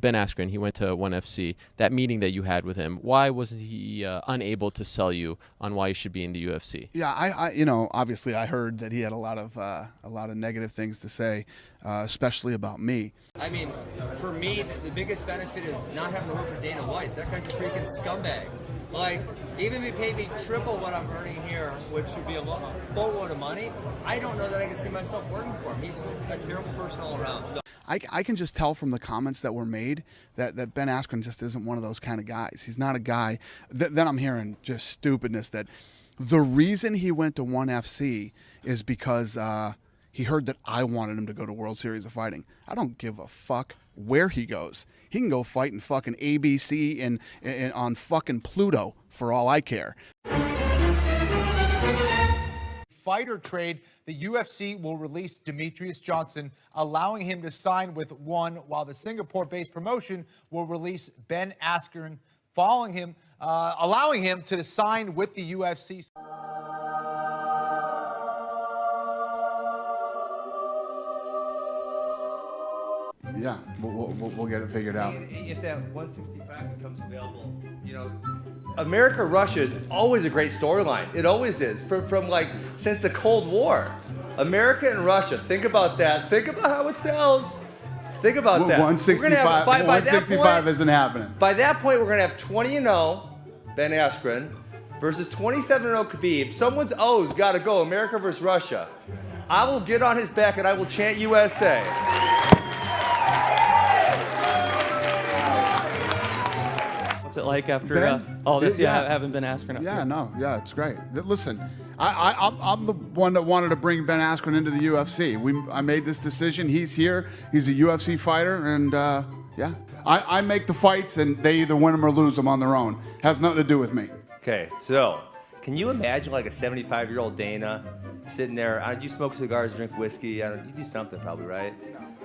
Ben Askren, he went to ONE FC. That meeting that you had with him, why wasn't he unable to sell you on why you should be in the UFC? Yeah, I obviously I heard that he had a lot of negative things to say, especially about me. I mean, for me, the biggest benefit is not having to work for Dana White. That guy's a freaking scumbag. Like, even if he paid me triple what I'm earning here, which would be a boatload of money, I don't know that I can see myself working for him. He's just a terrible person all around. So. I can just tell from the comments that were made that Ben Askren just isn't one of those kind of guys. He's not a guy. Then I'm hearing just stupidness that the reason he went to ONE FC is because he heard that I wanted him to go to World Series of Fighting. I don't give a fuck where he goes. He can go fight in fucking ABC and on fucking Pluto for all I care. Fighter trade, the UFC will release Demetrius Johnson, allowing him to sign with ONE, while the Singapore-based promotion will release Ben Askren, allowing him to sign with the UFC. Yeah, we'll get it figured out. If that 165 becomes available, America-Russia is always a great storyline. It always is, from like since the Cold War. America and Russia. Think about that. Think about how it sells. Think about that. 165. 165 isn't happening. By that point, we're gonna have 20-0 Ben Askren versus 27-0 Khabib. Someone's O's got to go. America versus Russia. I will get on his back and I will chant USA. What's it like after all this? Yeah, having Ben Askren up here? Yeah, it's great. Listen, I'm the one that wanted to bring Ben Askren into the UFC. I made this decision. He's here. He's a UFC fighter, and yeah, I make the fights, and they either win them or lose them on their own. Has nothing to do with me. Okay, so can you imagine like a 75-year-old Dana sitting there? Do you smoke cigars, drink whiskey? You do something probably, right?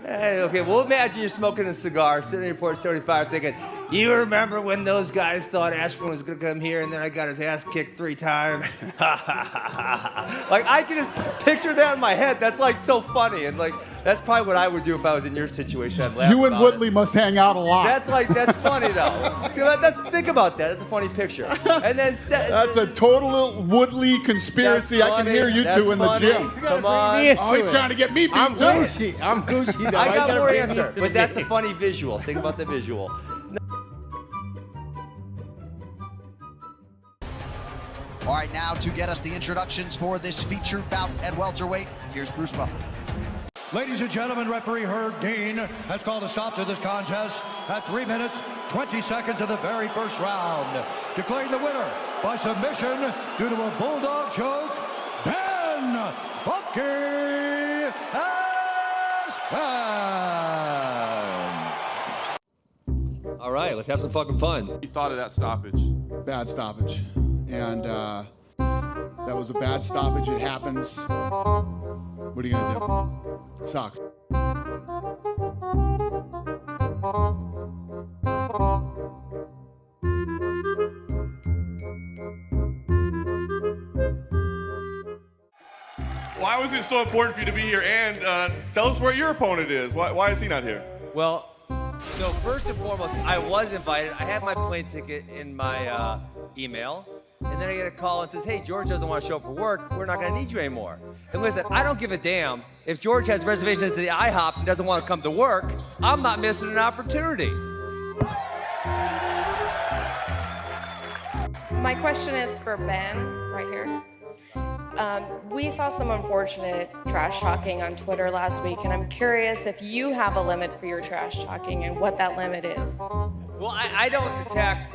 Hey, okay, well imagine you're smoking a cigar, sitting in your porch 75 thinking, you remember when those guys thought Askren was gonna come here and then I got his ass kicked 3 times? Like, I can just picture that in my head. That's like so funny, and like, that's probably what I would do if I was in your situation. I'd laugh. You and Woodley must hang out a lot. That's funny though. Think about that. That's a funny picture. And then that's a total Woodley conspiracy. I can hear you two in the gym. Come on. Oh, you're trying to get me beat I'm Gucci. I got more answer, but that's a funny visual. Think about the visual. All right, now to get us the introductions for this featured bout at welterweight, here's Bruce Buffer. Ladies and gentlemen, referee Herb Dean has called a stop to this contest at 3 minutes, 20 seconds of the very first round. Declaring the winner by submission due to a bulldog choke, Ben Funky Askren. All right, let's have some fucking fun. You thought of that stoppage? Bad stoppage. And that was a bad stoppage. It happens. What are you going to do? It sucks. Why was it so important for you to be here? And tell us where your opponent is. Why is he not here? Well, so first and foremost, I was invited. I had my plane ticket in my email. And then I get a call and says, hey, George doesn't want to show up for work. We're not going to need you anymore. And listen, I don't give a damn. If George has reservations to the IHOP and doesn't want to come to work, I'm not missing an opportunity. My question is for Ben, right here. We saw some unfortunate trash talking on Twitter last week, and I'm curious if you have a limit for your trash talking and what that limit is. Well, I don't attack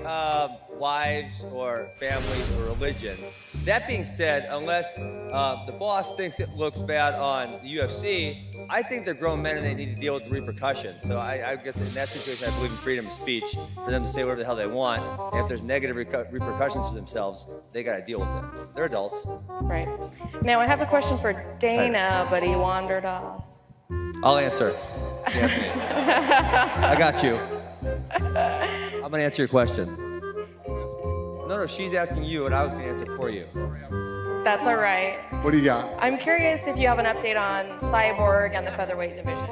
wives or families or religions. That being said, unless the boss thinks it looks bad on the UFC, I think they're grown men and they need to deal with the repercussions. So I guess in that situation, I believe in freedom of speech for them to say whatever the hell they want. And if there's negative repercussions for themselves, they got to deal with it. They're adults. Right. Now, I have a question for Dana, but he wandered off. I'll answer. Yes, me. I got you. I'm going to answer your question. No, she's asking you, and I was going to answer for you. That's all right. What do you got? I'm curious if you have an update on Cyborg and the featherweight division.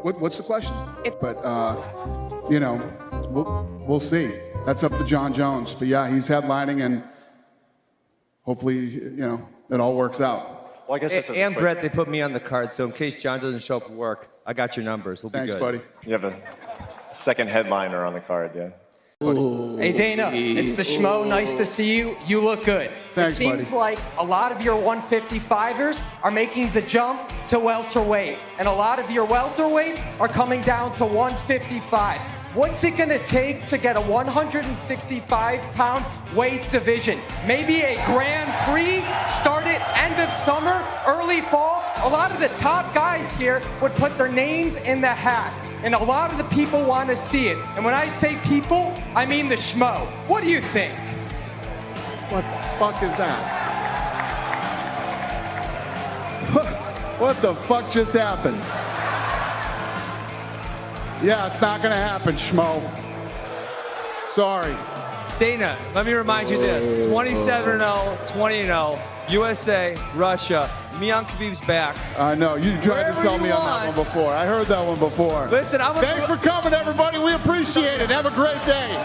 What's the question? you know, we'll see. That's up to John Jones. But yeah, he's headlining, and hopefully, you know, it all works out. Well, I guess and Brett, they put me on the card, so in case John doesn't show up for work, I got your numbers. We'll be Thanks, good. buddy. You have a second headliner on the card, yeah. Hey, Dana, it's the Schmo. Nice to see you. You look good. Thanks, it seems buddy. like a lot of your 155ers are making the jump to welterweight, and a lot of your welterweights are coming down to 155. What's it going to take to get a 165-pound weight division? Maybe a Grand Prix, start it end of summer, early fall? A lot of the top guys here would put their names in the hat, and a lot of the people want to see it. And when I say people, I mean the Schmo. What do you think? What the fuck is that? What the fuck just happened? Yeah, it's not going to happen, Schmo. Sorry. Dana, let me remind you this. 27-0, 20-0, USA, Russia. Mian Khabib's back. I know. You tried to Wherever sell you me on that want. one before. I heard that one before. Listen, Thanks for coming, everybody. We appreciate it. Have a great day.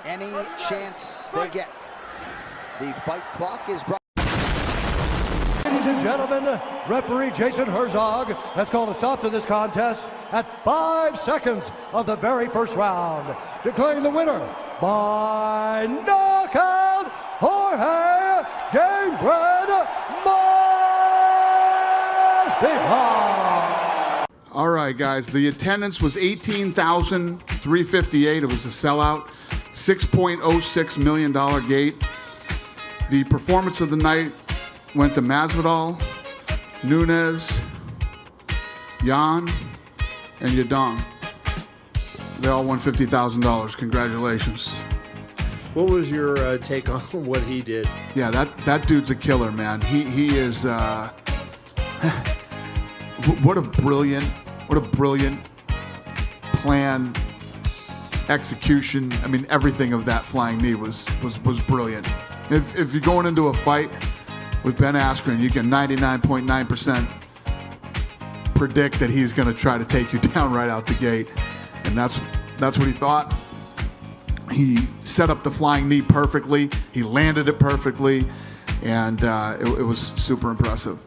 Any chance they get. The fight clock is brought. Ladies and gentlemen, referee Jason Herzog has called a stop to this contest at 5 seconds of the very first round, declaring the winner by knockout, Jorge Gamebred Masvidal. All right, guys. The attendance was 18,358. It was a sellout. $6.06 million gate. The performance of the night went to Masvidal, Nunes, Jan, and Yadong. They all won $50,000. Congratulations. What was your take on what he did? Yeah, that dude's a killer, man. He is. What a brilliant plan, execution. I mean, everything of that flying knee was brilliant. If you're going into a fight with Ben Askren, you can 99.9% predict that he's going to try to take you down right out the gate, and that's what he thought. He set up the flying knee perfectly. He landed it perfectly, and it was super impressive.